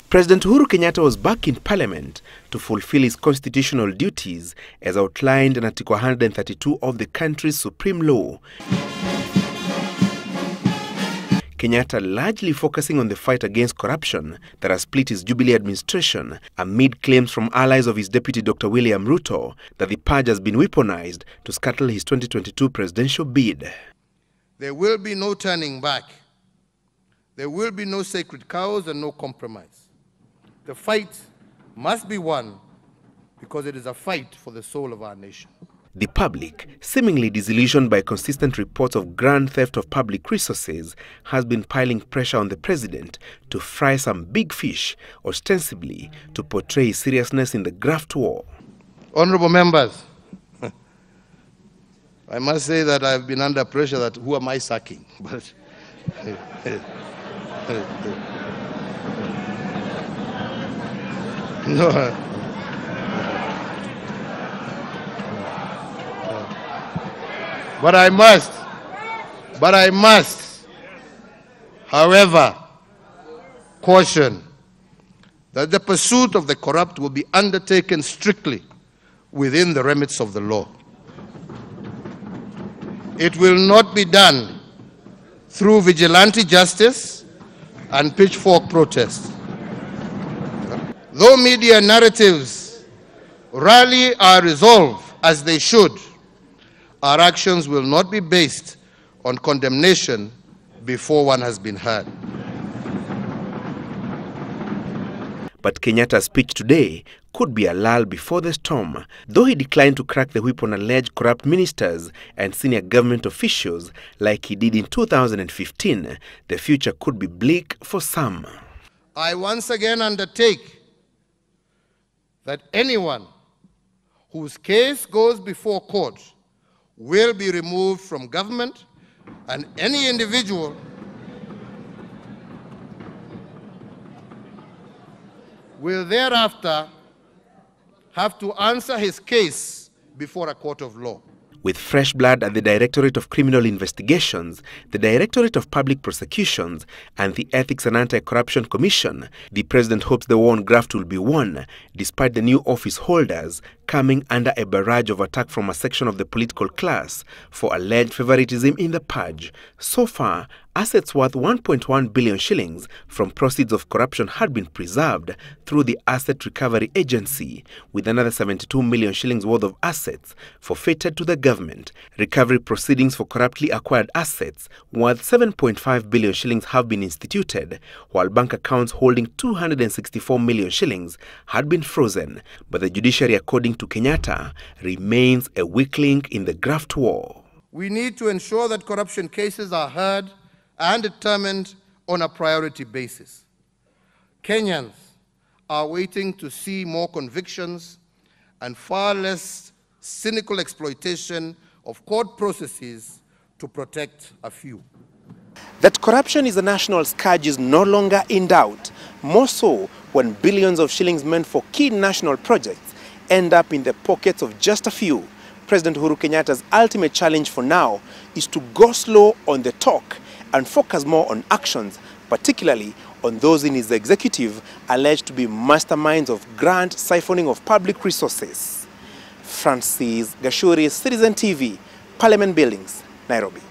President Uhuru Kenyatta was back in Parliament to fulfill his constitutional duties as outlined in Article 132 of the country's supreme law. Kenyatta largely focusing on the fight against corruption that has split his Jubilee administration amid claims from allies of his deputy Dr. William Ruto that the purge has been weaponized to scuttle his 2022 presidential bid. There will be no turning back. There will be no sacred cows and no compromise. The fight must be won because it is a fight for the soul of our nation. The public, seemingly disillusioned by consistent reports of grand theft of public resources, has been piling pressure on the president to fry some big fish, ostensibly to portray his seriousness in the graft war. Honorable members, I must say that I've been under pressure that who am I sacking? But no. But I must, however, caution that the pursuit of the corrupt will be undertaken strictly within the remits of the law. It will not be done through vigilante justice and pitchfork protest. Though media narratives rally our resolve as they should, our actions will not be based on condemnation before one has been heard. But Kenyatta's speech today could be a lull before the storm. Though he declined to crack the whip on alleged corrupt ministers and senior government officials like he did in 2015, the future could be bleak for some. I once again undertake that anyone whose case goes before court will be removed from government, and any individual will thereafter have to answer his case before a court of law. With fresh blood at the Directorate of Criminal Investigations, the Directorate of Public Prosecutions, and the Ethics and Anti-Corruption Commission, the president hopes the war on graft will be won, despite the new office holders coming under a barrage of attack from a section of the political class for alleged favoritism in the purge. So far, assets worth 1.1 billion shillings from proceeds of corruption had been preserved through the Asset Recovery Agency, with another 72 million shillings worth of assets forfeited to the government. Recovery proceedings for corruptly acquired assets worth 7.5 billion shillings have been instituted, while bank accounts holding 264 million shillings had been frozen. But the judiciary, according to Kenyatta, remains a weak link in the graft war. We need to ensure that corruption cases are heard and determined on a priority basis. Kenyans are waiting to see more convictions and far less cynical exploitation of court processes to protect a few. That corruption is a national scourge is no longer in doubt, more so when billions of shillings meant for key national projects end up in the pockets of just a few. President Uhuru Kenyatta's ultimate challenge for now is to go slow on the talk and focus more on actions, particularly on those in his executive alleged to be masterminds of grand siphoning of public resources. Francis Gashuri, Citizen TV, Parliament Buildings, Nairobi.